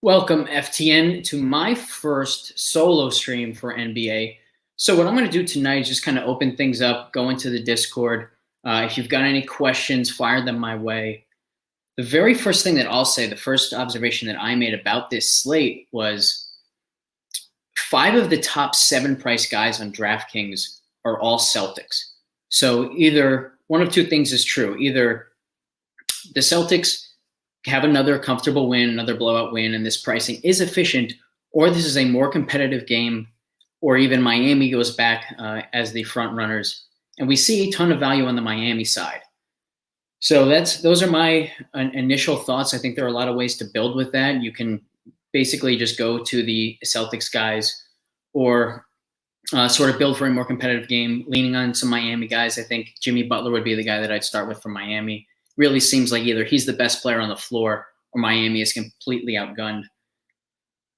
Welcome, FTN, to my first solo stream for NBA. So what I'm going to do tonight is just kind of open things up, go into the Discord. If you've got any questions, fire them my way. The very first thing that I'll say, the first observation that I made about this slate was 5 of the top 7 price guys on Drafkings are all Celtics. So either one of two things is true. Either the Celtics have another comfortable win, another blowout win, and this pricing is efficient, or this is a more competitive game, or even Miami goes back as the front runners, and we see a ton of value on the Miami side. So those are my initial thoughts. I think there are a lot of ways to build with that. You can basically just go to the Celtics guys or sort of build for a more competitive game, leaning on some Miami guys. I think Jimmy Butler would be the guy that I'd start with from Miami. Really seems like either he's the best player on the floor or Miami is completely outgunned.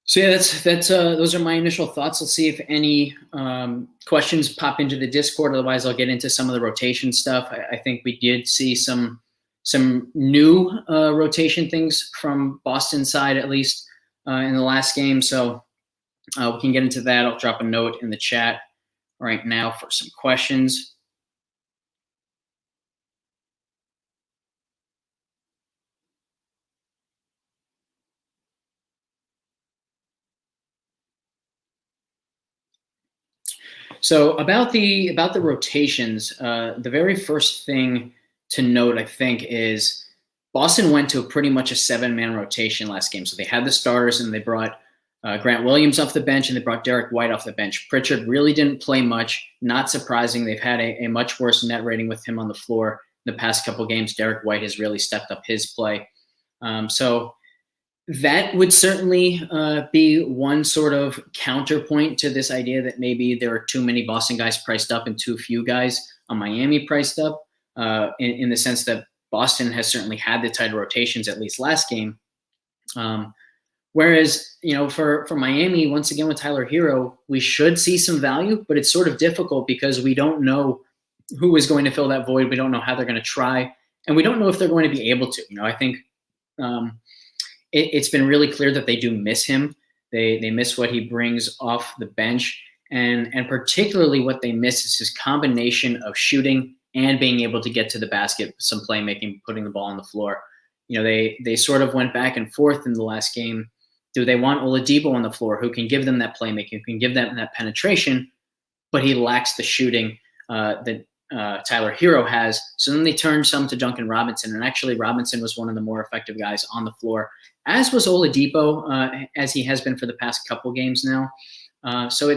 So yeah, those are my initial thoughts. Let's see if any questions pop into the Discord. Otherwise, I'll get into some of the rotation stuff. I think we did see some new rotation things from Boston's side, at least in the last game. So we can get into that. I'll drop a note in the chat right now for some questions. So about the rotations, the very first thing to note, I think, is Boston went to pretty much a 7-man rotation last game. So they had the starters and they brought Grant Williams off the bench and they brought Derek White off the bench. Pritchard really didn't play much. Not surprising. They've had a much worse net rating with him on the floor in the past couple games. Derek White has really stepped up his play. So that would certainly be one sort of counterpoint to this idea that maybe there are too many Boston guys priced up and too few guys on Miami priced up, in the sense that Boston has certainly had the tighter rotations, at least last game. Whereas, for Miami, once again with Tyler Hero, we should see some value, but it's sort of difficult because we don't know who is going to fill that void. We don't know how they're going to try, and we don't know if they're going to be able to. I think it's been really clear that they do miss him. They miss what he brings off the bench, and particularly what they miss is his combination of shooting and being able to get to the basket, some playmaking, putting the ball on the floor. They sort of went back and forth in the last game. Do they want Oladipo on the floor who can give them that playmaking, who can give them that penetration, but he lacks the shooting that Tyler Hero has? So then they turned some to Duncan Robinson, and actually Robinson was one of the more effective guys on the floor, as was Oladipo, as he has been for the past couple games now. So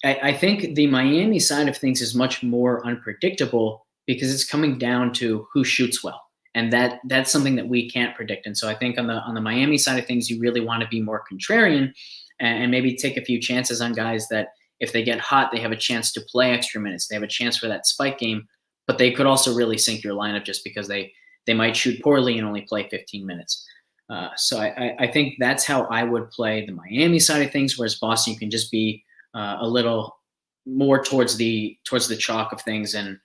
I think the Miami side of things is much more unpredictable because it's coming down to who shoots well. And that's something that we can't predict. And so I think on the Miami side of things, you really want to be more contrarian and maybe take a few chances on guys that if they get hot, they have a chance to play extra minutes. They have a chance for that spike game, but they could also really sink your lineup just because they might shoot poorly and only play 15 minutes. So I think that's how I would play the Miami side of things, whereas Boston, you can just be a little more towards the chalk of things and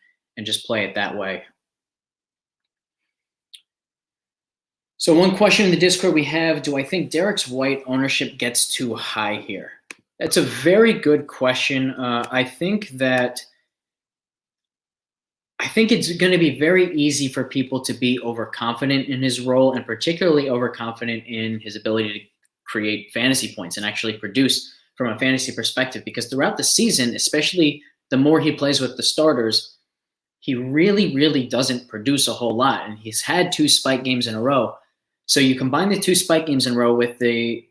just play it that way. So one question in the Discord we have, do I think Derek White ownership gets too high here? That's a very good question. I think it's going to be very easy for people to be overconfident in his role, and particularly overconfident in his ability to create fantasy points and actually produce from a fantasy perspective, because throughout the season, especially the more he plays with the starters, he really, really doesn't produce a whole lot. And he's had 2 spike games in a row. So you combine the 2 spike games in a row with the,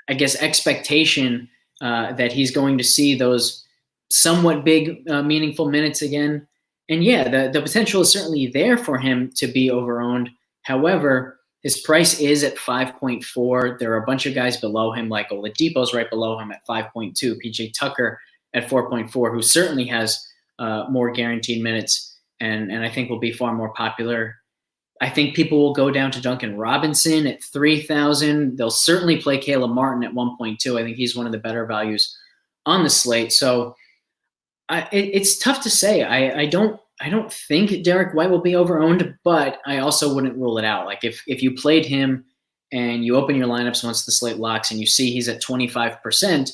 I guess, expectation that he's going to see those somewhat big, meaningful minutes again. And yeah, the potential is certainly there for him to be overowned. However, his price is at 5.4. There are a bunch of guys below him, like Oladipo's right below him at 5.2, PJ Tucker at 4.4, who certainly has more guaranteed minutes and I think will be far more popular. I think people will go down to Duncan Robinson at 3,000. They'll certainly play Caleb Martin at 1.2. I think he's one of the better values on the slate. So it's tough to say. I don't think Derek White will be overowned, but I also wouldn't rule it out. Like if you played him and you open your lineups once the slate locks and you see he's at 25%,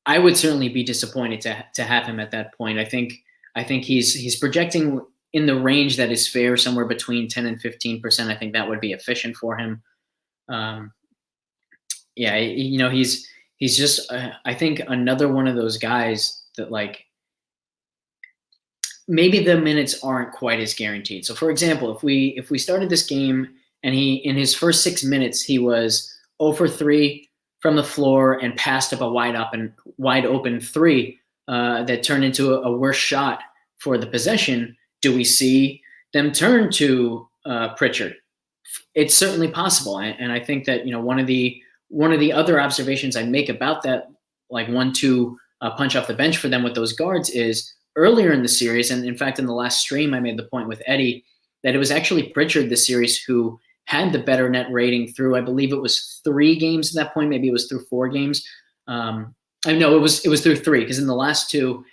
I would certainly be disappointed to have him at that point. I think he's projecting in the range that is fair, somewhere between 10 and 15%. I think that would be efficient for him. He's just I think another one of those guys that, like, maybe the minutes aren't quite as guaranteed. So, for example, if we started this game and he, in his first 6 minutes, he was 0 for 3 from the floor and passed up a wide open three that turned into a worse shot for the possession, do we see them turn to Pritchard? It's certainly possible, and I think that, one of the other observations I make about that, like 1-2 punch off the bench for them with those guards, is earlier in the series, and in fact in the last stream I made the point with Eddie that it was actually Pritchard this series who had the better net rating through, I believe it was 3 games at that point, maybe it was through 4 games. I know it was through 3, because in the last 2,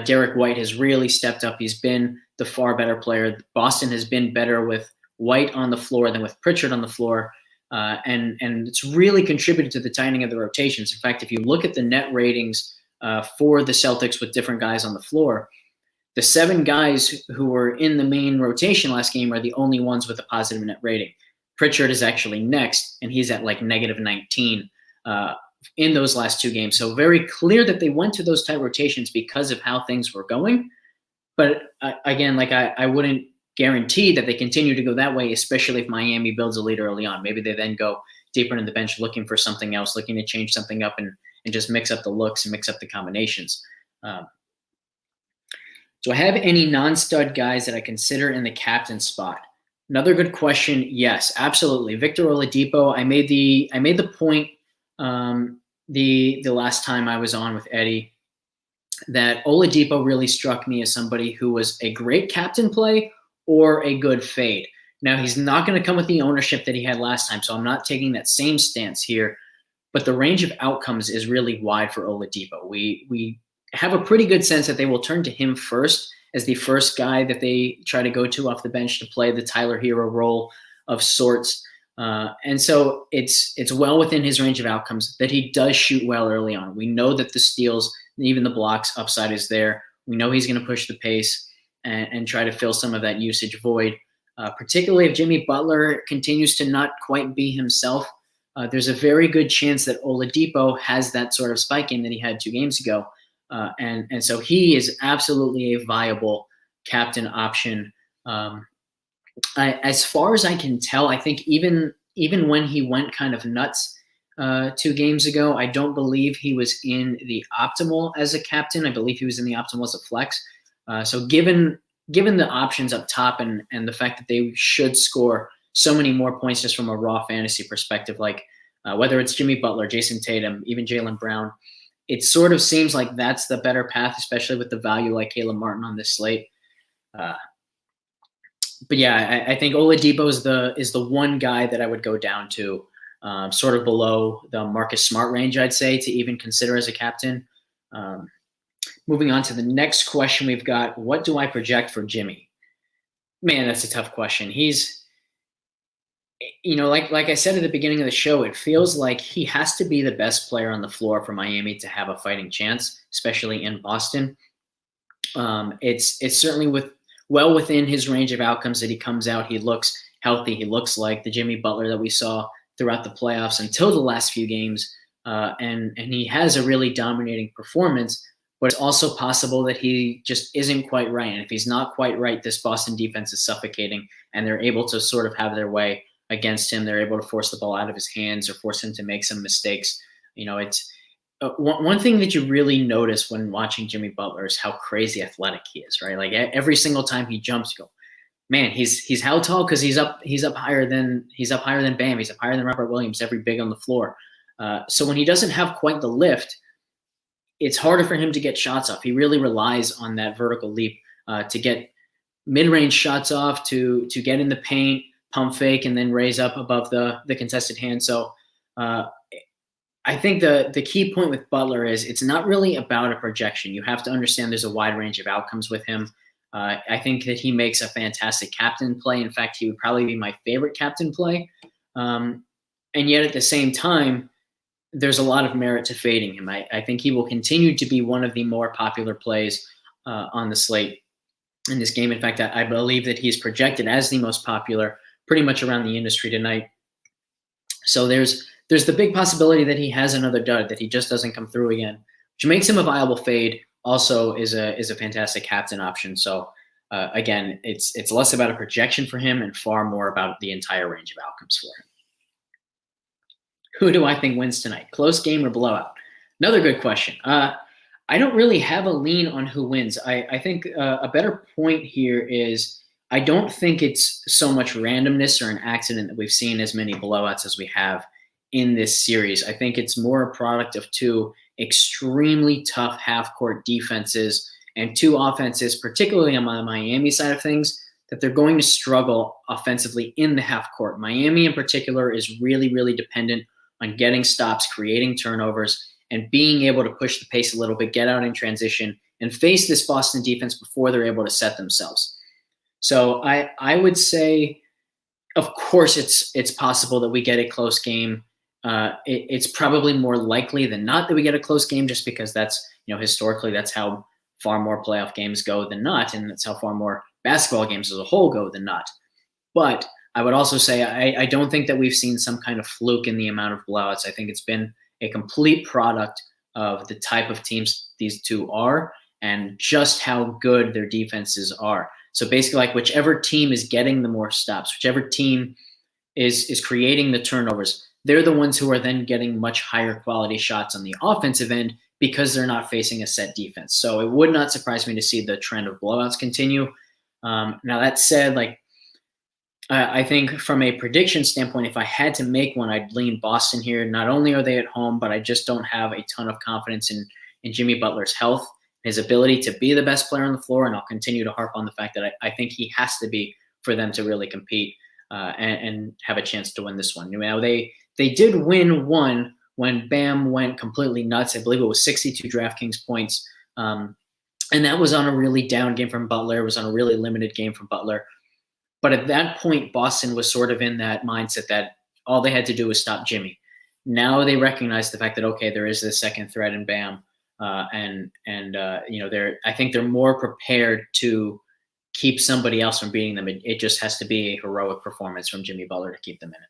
Derek White has really stepped up. He's been the far better player. Boston has been better with White on the floor than with Pritchard on the floor. And it's really contributed to the tightening of the rotations. In fact, if you look at the net ratings for the Celtics with different guys on the floor, the 7 guys who were in the main rotation last game are the only ones with a positive net rating. Pritchard is actually next, and he's at like -19 in those last 2 games. So very clear that they went to those tight rotations because of how things were going. But again, like I wouldn't guarantee that they continue to go that way, especially if Miami builds a lead early on. Maybe they then go deeper into the bench looking for something else, looking to change something up and just mix up the looks and mix up the combinations. Do I have any non-stud guys that I consider in the captain spot? Another good question. Yes, absolutely. Victor Oladipo. I made the point the last time I was on with Eddie that Oladipo really struck me as somebody who was a great captain play or a good fade. Now, he's not going to come with the ownership that he had last time, so I'm not taking that same stance here. But the range of outcomes is really wide for Oladipo. We have a pretty good sense that they will turn to him first as the first guy that they try to go to off the bench to play the Tyler Hero role of sorts. And so it's well within his range of outcomes that he does shoot well early on. We know that the steals, even the blocks, upside is there. We know he's going to push the pace and try to fill some of that usage void, particularly if Jimmy Butler continues to not quite be himself. There's a very good chance that Oladipo has that sort of spike game that he had 2 games ago. And so he is absolutely a viable captain option. As far as I can tell, I think even when he went kind of nuts 2 games ago, I don't believe he was in the optimal as a captain. I believe he was in the optimal as a flex. So given the options up top and the fact that they should score so many more points just from a raw fantasy perspective, like whether it's Jimmy Butler, Jason Tatum, even Jaylen Brown, it sort of seems like that's the better path, especially with the value like Caleb Martin on this slate. But yeah, I think Oladipo is the one guy that I would go down to, sort of below the Marcus Smart range, I'd say, to even consider as a captain. Moving on to the next question we've got, what do I project for Jimmy? Man, that's a tough question. He's, like I said at the beginning of the show, it feels like he has to be the best player on the floor for Miami to have a fighting chance, especially in Boston. It's certainly well within his range of outcomes that he comes out. He looks healthy. He looks like the Jimmy Butler that we saw throughout the playoffs until the last few games. And he has a really dominating performance, but it's also possible that he just isn't quite right. And if he's not quite right, this Boston defense is suffocating and they're able to sort of have their way against him. They're able to force the ball out of his hands or force him to make some mistakes. It's one thing that you really notice when watching Jimmy Butler is how crazy athletic he is, right? Like every single time he jumps, you go, man, he's how tall? Because he's up higher than Bam. He's up higher than Robert Williams, every big on the floor. So when he doesn't have quite the lift, it's harder for him to get shots off. He really relies on that vertical leap to get mid-range shots off, to get in the paint, pump fake, and then raise up above the contested hand. So I think the key point with Butler is it's not really about a projection. You have to understand there's a wide range of outcomes with him. I think that he makes a fantastic captain play. In fact, he would probably be my favorite captain play. And yet at the same time, there's a lot of merit to fading him. I think he will continue to be one of the more popular plays on the slate in this game. In fact, I believe that he's projected as the most popular pretty much around the industry tonight. So there's the big possibility that he has another dud, that he just doesn't come through again, which makes him a viable fade. Also is a fantastic captain option. So again, it's less about a projection for him and far more about the entire range of outcomes for him. Who do I think wins tonight? Close game or blowout? Another good question. I don't really have a lean on who wins. I think a better point here is I don't think it's so much randomness or an accident that we've seen as many blowouts as we have in this series. I think it's more a product of two extremely tough half-court defenses and two offenses, particularly on the Miami side of things, that they're going to struggle offensively in the half-court. Miami in particular is really, really dependent on getting stops, creating turnovers, and being able to push the pace a little bit, get out in transition, and face this Boston defense before they're able to set themselves. So I would say, of course, it's possible that we get a close game. It's probably more likely than not that we get a close game, just because that's, historically that's how far more playoff games go than not, and that's how far more basketball games as a whole go than not. But I would also say I don't think that we've seen some kind of fluke in the amount of blowouts. I think it's been a complete product of the type of teams these two are and just how good their defenses are. So basically, like, whichever team is getting the more stops, whichever team is creating the turnovers, they're the ones who are then getting much higher quality shots on the offensive end because they're not facing a set defense. So it would not surprise me to see the trend of blowouts continue. Now that said, I think from a prediction standpoint, if I had to make one, I'd lean Boston here. Not only are they at home, but I just don't have a ton of confidence in Jimmy Butler's health, his ability to be the best player on the floor, and I'll continue to harp on the fact that I think he has to be for them to really compete and have a chance to win this one. Now, they did win one when Bam went completely nuts. I believe it was 62 DraftKings points, and that was on a really down game from Butler. It was on a really limited game from Butler. But at that point, Boston was sort of in that mindset that all they had to do was stop Jimmy. Now they recognize the fact that, okay, there is this second threat in Bam, I think they're more prepared to keep somebody else from beating them. It just has to be a heroic performance from Jimmy Butler to keep them in it.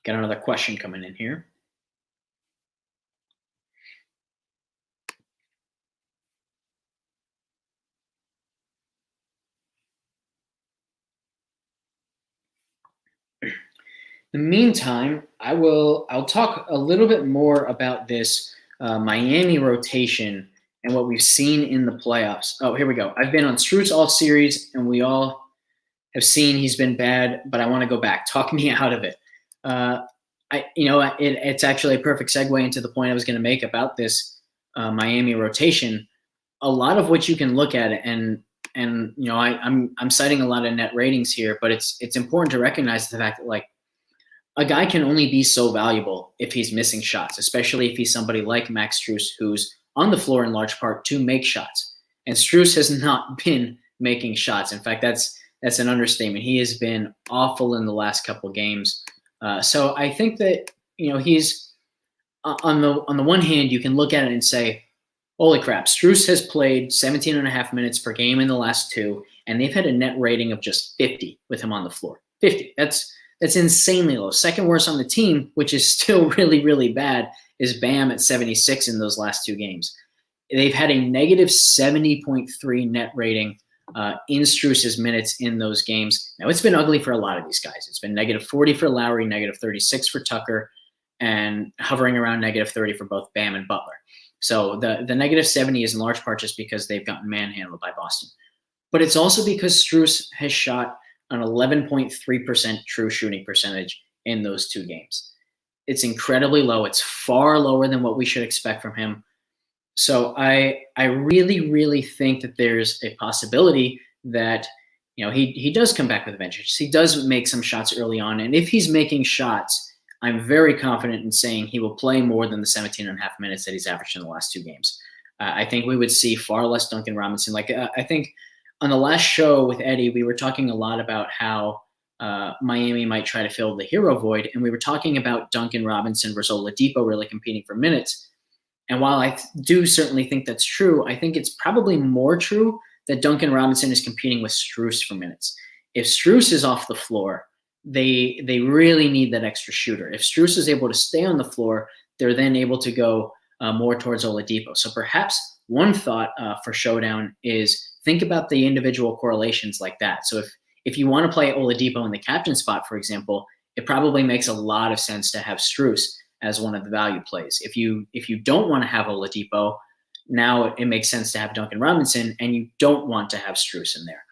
Got another question coming in here. In the meantime, I'll talk a little bit more about this Miami rotation and what we've seen in the playoffs. Oh, here we go. I've been on Strus all series, and we all have seen he's been bad, but I want to go back. Talk me out of it. It's actually a perfect segue into the point I was going to make about this Miami rotation. A lot of what you can look at it, and I'm citing a lot of net ratings here, but it's important to recognize the fact that a guy can only be so valuable if he's missing shots, especially if he's somebody like Max Strus, who's on the floor in large part to make shots. And Strus has not been making shots. In fact, that's an understatement. He has been awful in the last couple games. So I think that he's on the one hand, you can look at it and say, holy crap, Strus has played 17 and a half minutes per game in the last two, and they've had a net rating of just 50 with him on the floor. 50. That's insanely low. Second worst on the team, which is still really, really bad, is Bam at 76 in those last two games. They've had a negative 70.3 net rating in Strus's minutes in those games. Now, it's been ugly for a lot of these guys. It's been negative 40 for Lowry, negative 36 for Tucker, and hovering around negative 30 for both Bam and Butler. So the negative 70 is in large part just because they've gotten manhandled by Boston. But it's also because Strus has shot an 11.3% true shooting percentage in those two games. It's incredibly low. It's far lower than what we should expect from him. So I really, really think that there's a possibility that he does come back with a vengeance. He does make some shots early on, and if he's making shots, I'm very confident in saying he will play more than the 17 and a half minutes that he's averaged in the last two games. I think we would see far less Duncan Robinson. I think on the last show with Eddie, we were talking a lot about how Miami might try to fill the hero void. And we were talking about Duncan Robinson versus Oladipo really competing for minutes. And while I do certainly think that's true, I think it's probably more true that Duncan Robinson is competing with Strus for minutes. If Strus is off the floor, they really need that extra shooter. If Strus is able to stay on the floor, they're then able to go more towards Oladipo. So perhaps one thought for Showdown is think about the individual correlations like that. So if you want to play Oladipo in the captain spot, for example, it probably makes a lot of sense to have Strus as one of the value plays. If you don't want to have Oladipo, now it makes sense to have Duncan Robinson, and you don't want to have Strus in there.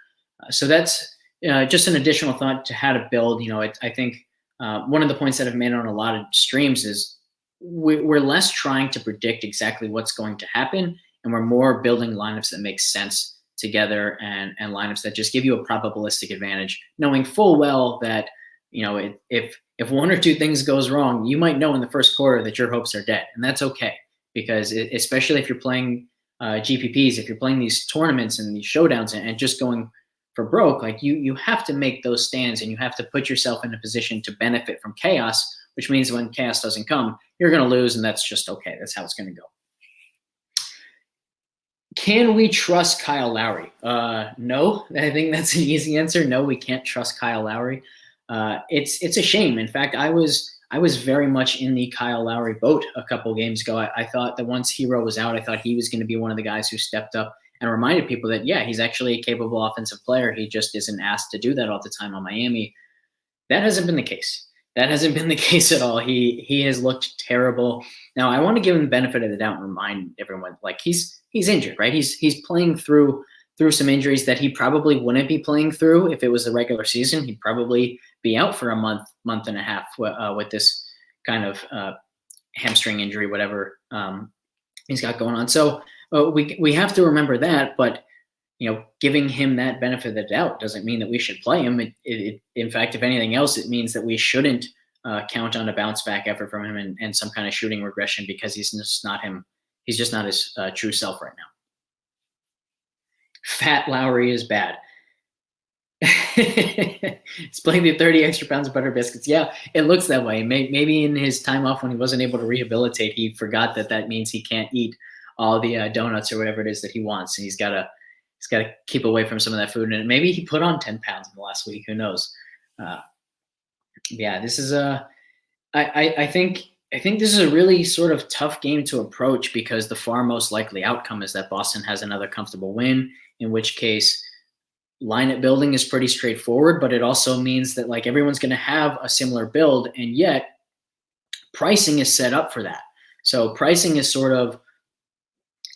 So that's just an additional thought to how to build. I think one of the points that I've made on a lot of streams is we're less trying to predict exactly what's going to happen, and we're more building lineups that make sense together and lineups that just give you a probabilistic advantage, knowing full well that if one or two things goes wrong, you might know in the first quarter that your hopes are dead, and that's okay, because especially if you're playing GPPs, if you're playing these tournaments and these showdowns and just going for broke, like you have to make those stands, and you have to put yourself in a position to benefit from chaos, which means when chaos doesn't come, you're going to lose, and that's just okay. That's how it's going to go. Can we trust Kyle Lowry? No, I think that's an easy answer. No, we can't trust Kyle Lowry. It's a shame. In fact, I was very much in the Kyle Lowry boat a couple games ago. I thought that once Hero was out, I thought he was going to be one of the guys who stepped up and reminded people that, yeah, he's actually a capable offensive player. He just isn't asked to do that all the time on Miami. That hasn't been the case. That hasn't been the case at all. He has looked terrible. Now, I want to give him the benefit of the doubt and remind everyone, like, he's injured, right? He's playing through some injuries that he probably wouldn't be playing through if it was the regular season. He'd probably be out for a month and a half with this kind of hamstring injury, whatever he's got going on. So we have to remember that, but giving him that benefit of the doubt doesn't mean that we should play him. In fact, if anything else, it means that we shouldn't count on a bounce back effort from him and some kind of shooting regression, because he's just not him. He's just not his true self right now. Fat Lowry is bad. He's playing the 30 extra pounds of butter biscuits. Yeah, it looks that way. Maybe in his time off when he wasn't able to rehabilitate, he forgot that means he can't eat all the donuts or whatever it is that he wants, and he's got to keep away from some of that food. And maybe he put on 10 pounds in the last week. Who knows? Yeah, this is I think this is a really sort of tough game to approach, because the far most likely outcome is that Boston has another comfortable win, in which case lineup building is pretty straightforward, but it also means that like everyone's going to have a similar build, and yet pricing is set up for that. So pricing is sort of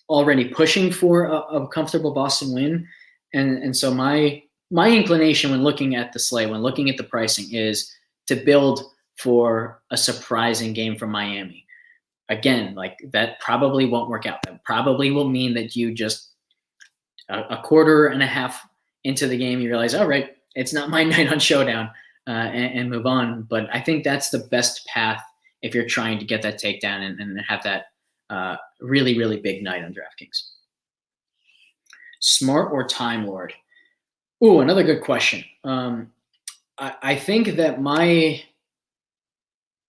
already pushing for a comfortable Boston win. And so my inclination when looking at the slate, when looking at the pricing, is to build for a surprising game from Miami. Again, like that probably won't work out. That probably will mean that you just a quarter and a half into the game, you realize, all right, it's not my night on Showdown, and move on. But I think that's the best path if you're trying to get that takedown and have that really, really big night on DraftKings. Smart or Time Lord? Ooh, another good question. I think that my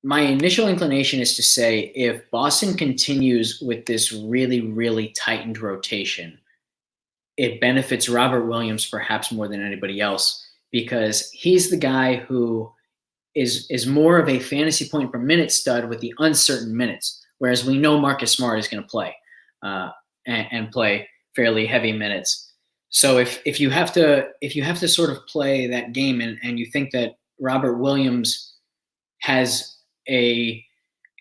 initial inclination is to say if Boston continues with this really, really tightened rotation, it benefits Robert Williams perhaps more than anybody else, because he's the guy who is more of a fantasy point per minute stud with the uncertain minutes, whereas we know Marcus Smart is going to play and play fairly heavy minutes. So if you have to sort of play that game and you think that Robert Williams has a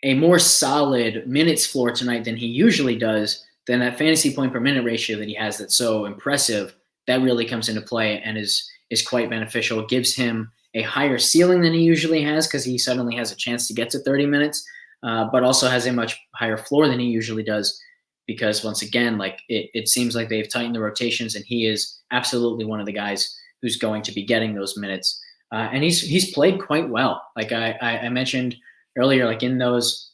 more solid minutes floor tonight than he usually does, then that fantasy point per minute ratio that he has that's so impressive, that really comes into play and is quite beneficial. It gives him a higher ceiling than he usually has, because he suddenly has a chance to get to 30 minutes, but also has a much higher floor than he usually does, because once again, like it seems like they've tightened the rotations, and he is absolutely one of the guys who's going to be getting those minutes. And he's played quite well. Like I mentioned earlier, like in the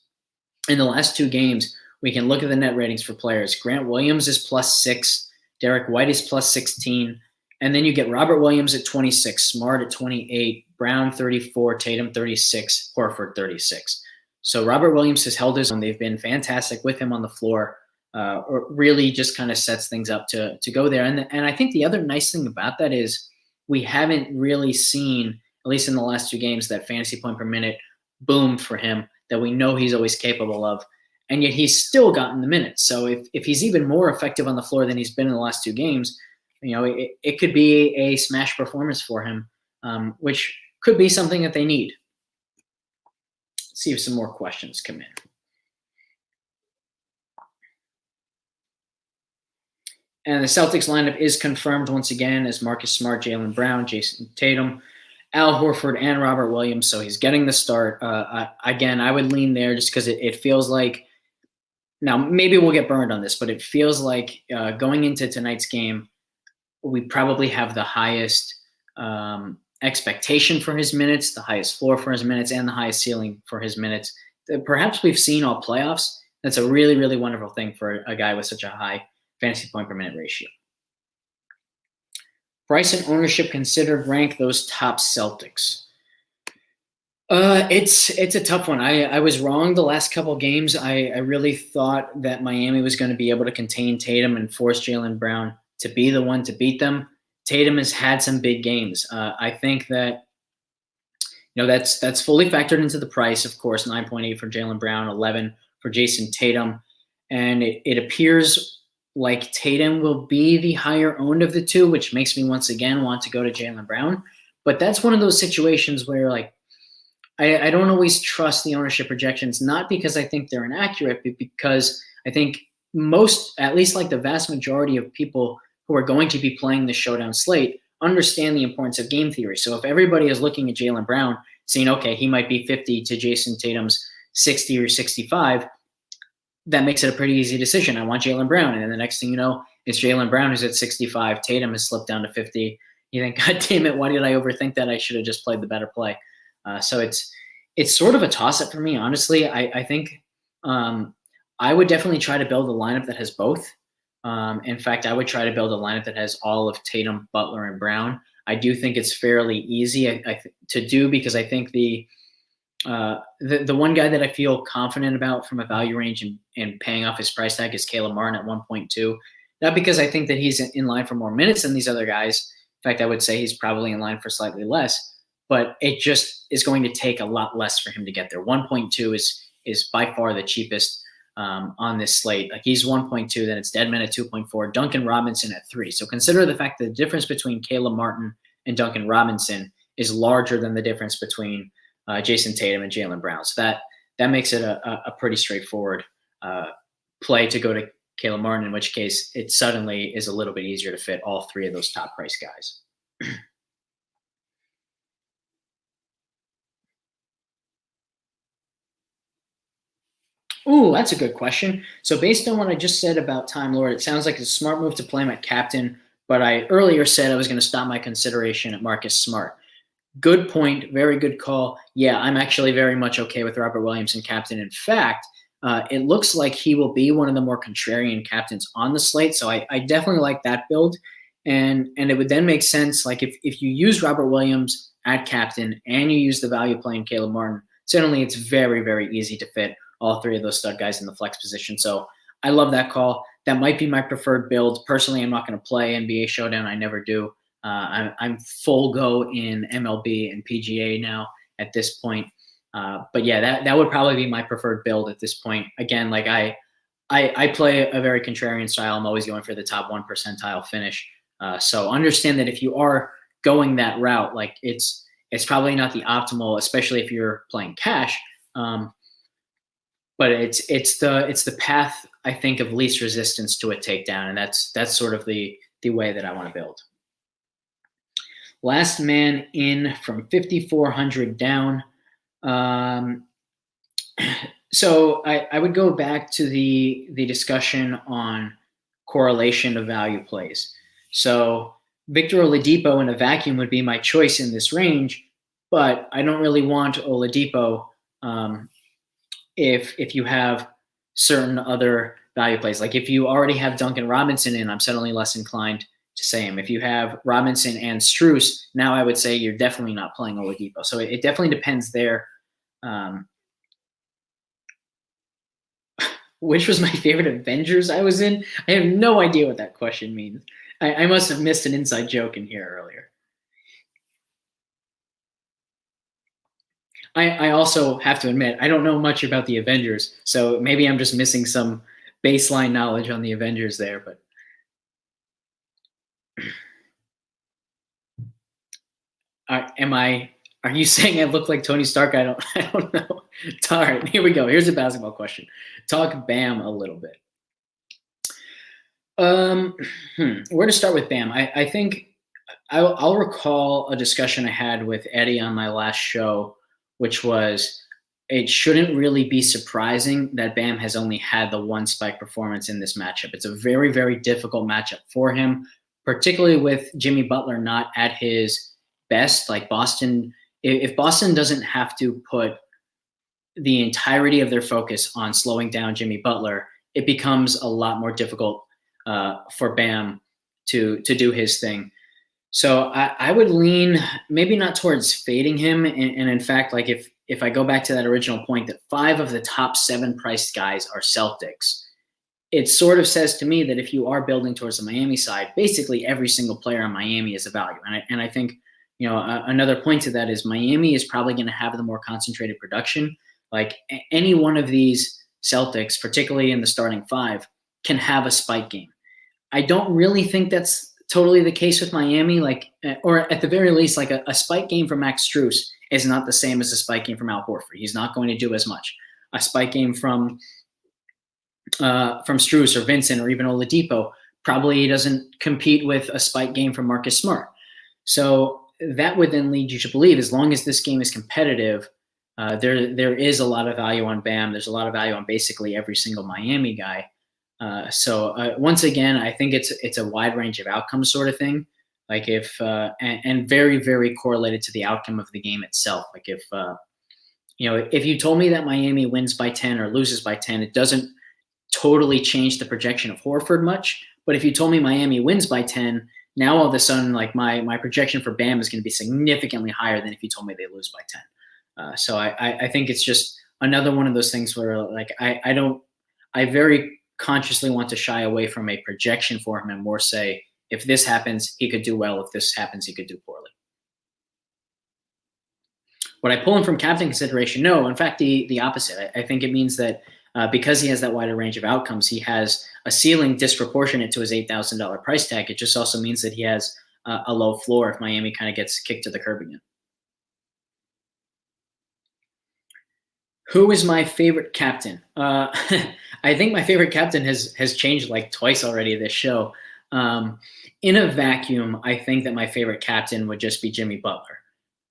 last two games, we can look at the net ratings for players. Grant Williams is +6, Derek White is +16, and then you get Robert Williams at 26, Smart at 28, Brown 34, Tatum 36, Horford 36. So Robert Williams has held his own. They've been fantastic with him on the floor. Really just kind of sets things up to go there. And I think the other nice thing about that is we haven't really seen, at least in the last 2 games, that fantasy point per minute boom for him that we know he's always capable of. And yet he's still gotten the minutes. So if he's even more effective on the floor than he's been in the last 2 games, it could be a smash performance for him, which could be something that they need. Let's see if some more questions come in. And the Celtics lineup is confirmed once again as Marcus Smart, Jaylen Brown, Jason Tatum, Al Horford, and Robert Williams. So he's getting the start. Again, I would lean there just because it feels like, now maybe we'll get burned on this, but it feels like going into tonight's game, we probably have the highest expectation for his minutes, the highest floor for his minutes, and the highest ceiling for his minutes that perhaps we've seen all playoffs. That's a really, really wonderful thing for a guy with such a high fantasy point per minute ratio. Price and ownership considered, rank those top Celtics. It's a tough one. I was wrong the last couple games. I really thought that Miami was going to be able to contain Tatum and force Jaylen Brown to be the one to beat them. Tatum has had some big games. I think that that's fully factored into the price, of course. 9.8 for Jaylen Brown, 11 for Jason Tatum, and it appears like Tatum will be the higher owned of the two, which makes me once again want to go to Jaylen Brown. But that's one of those situations where I don't always trust the ownership projections, not because I think they're inaccurate, but because I think most, at least like the vast majority of people who are going to be playing the showdown slate, understand the importance of game theory. So if everybody is looking at Jaylen Brown saying, okay, he might be 50 to Jason Tatum's 60 or 65, that makes it a pretty easy decision. I want Jaylen Brown. And then the next thing you know, it's Jaylen Brown who's at 65. Tatum has slipped down to 50. You think, God damn it, why did I overthink that? I should have just played the better play. So it's sort of a toss-up for me, honestly. I think I would definitely try to build a lineup that has both. In fact, I would try to build a lineup that has all of Tatum, Butler, and Brown. I do think it's fairly easy to do because I think the one guy that I feel confident about from a value range and paying off his price tag is Caleb Martin at 1.2. Not because I think that he's in line for more minutes than these other guys. In fact, I would say he's probably in line for slightly less. But it just is going to take a lot less for him to get there. 1.2 is by far the cheapest on this slate. Like he's 1.2, then it's Deadman at 2.4, Duncan Robinson at 3. So consider the fact that the difference between Caleb Martin and Duncan Robinson is larger than the difference between Jason Tatum and Jaylen Brown. So that makes it a pretty straightforward play to go to Caleb Martin, in which case it suddenly is a little bit easier to fit all 3 of those top price guys. Ooh, that's a good question. So based on what I just said about Time Lord, it sounds like it's a smart move to play him at captain, but I earlier said I was going to stop my consideration at Marcus Smart. Good point. Very good call. Yeah, I'm actually very much okay with Robert Williams and captain. In fact, it looks like he will be one of the more contrarian captains on the slate. So I definitely like that build. And it would then make sense, like if you use Robert Williams at captain and you use the value play in Caleb Martin, suddenly it's very, very easy to fit all 3 of those stud guys in the flex position. So I love that call. That might be my preferred build. Personally, I'm not going to play NBA Showdown. I never do. I'm full go in MLB and PGA now at this point. But yeah, that would probably be my preferred build at this point. Again, like I play a very contrarian style. I'm always going for the top 1 percentile finish. So understand that if you are going that route, like it's probably not the optimal, especially if you're playing cash. But it's the path, I think, of least resistance to a takedown, and that's sort of the way that I want to build. Last man in from 5,400 down. So I would go back to the discussion on correlation of value plays. So Victor Oladipo in a vacuum would be my choice in this range, but I don't really want Oladipo if you have certain other value plays. Like if you already have Duncan Robinson in, I'm suddenly less inclined to say him. If you have Robinson and Strus, now I would say you're definitely not playing Oladipo. So it definitely depends there. Which was my favorite Avengers I was in? I have no idea what that question means. I must have missed an inside joke in here earlier. I also have to admit, I don't know much about the Avengers, so maybe I'm just missing some baseline knowledge on the Avengers there. But are you saying I look like Tony Stark? I don't know. All right, here we go. Here's a basketball question. Talk Bam a little bit. Where to start with Bam? I think I'll recall a discussion I had with Eddie on my last show, which was it shouldn't really be surprising that Bam has only had the one spike performance in this matchup. It's a very, very difficult matchup for him, particularly with Jimmy Butler not at his best. Like Boston, if Boston doesn't have to put the entirety of their focus on slowing down Jimmy Butler, it becomes a lot more difficult for Bam to do his thing. So I would lean maybe not towards fading him. And in fact, like if I go back to that original point that 5 of the top 7 priced guys are Celtics, it sort of says to me that if you are building towards the Miami side, basically every single player in Miami is a value. And I think, another point to that is Miami is probably going to have the more concentrated production. Like any one of these Celtics, particularly in the starting 5, can have a spike game. I don't really think that's totally the case with Miami, or at the very least, like a spike game from Max Strus is not the same as a spike game from Al Horford. He's not going to do as much. A spike game from Strus or Vincent or even Oladipo probably doesn't compete with a spike game from Marcus Smart. So that would then lead you to believe, as long as this game is competitive, there is a lot of value on Bam. There's a lot of value on basically every single Miami guy. So once again, I think it's a wide range of outcomes sort of thing. Like and very, very correlated to the outcome of the game itself. Like if you told me that Miami wins by 10 or loses by 10, it doesn't totally change the projection of Horford much. But if you told me Miami wins by 10, now all of a sudden, like my projection for Bam is going to be significantly higher than if you told me they lose by 10. So I think it's just another one of those things where like I very consciously want to shy away from a projection for him and more say, if this happens, he could do well. If this happens, he could do poorly. Would I pull him from captain consideration? No, in fact, the opposite. I think it means that because he has that wider range of outcomes, he has a ceiling disproportionate to his $8,000 price tag. It just also means that he has a low floor if Miami kind of gets kicked to the curb again. Who is my favorite captain? I think my favorite captain has changed like twice already this show. In a vacuum, I think that my favorite captain would just be Jimmy Butler.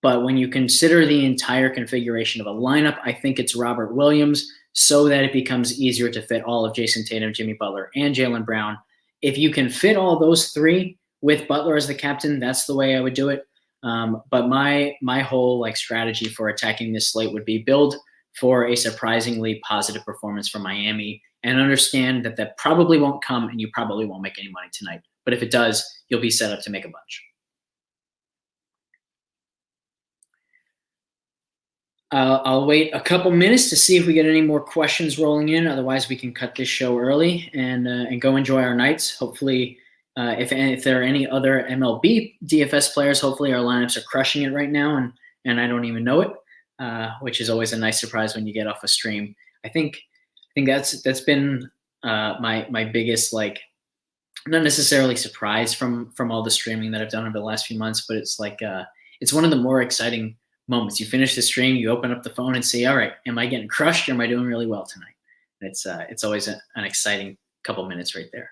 But when you consider the entire configuration of a lineup, I think it's Robert Williams, so that it becomes easier to fit all of Jason Tatum, Jimmy Butler, and Jaylen Brown. If you can fit all those 3 with Butler as the captain, that's the way I would do it. But my whole strategy for attacking this slate would be build for a surprisingly positive performance from Miami and understand that probably won't come and you probably won't make any money tonight. But if it does, you'll be set up to make a bunch. I'll wait a couple minutes to see if we get any more questions rolling in. Otherwise, we can cut this show early and go enjoy our nights. Hopefully, if there are any other MLB DFS players, hopefully our lineups are crushing it right now, and I don't even know it, which is always a nice surprise when you get off a stream. I think that's been my biggest not necessarily surprise from all the streaming that I've done over the last few months, but it's it's one of the more exciting moments. You finish the stream, you open up the phone and say, all right, am I getting crushed or am I doing really well tonight? It's always an exciting couple minutes right there.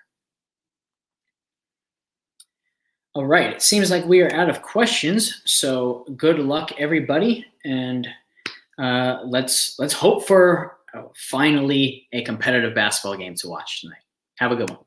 All right, it seems like we are out of questions, so good luck everybody, and let's hope for finally a competitive basketball game to watch tonight. Have a good one.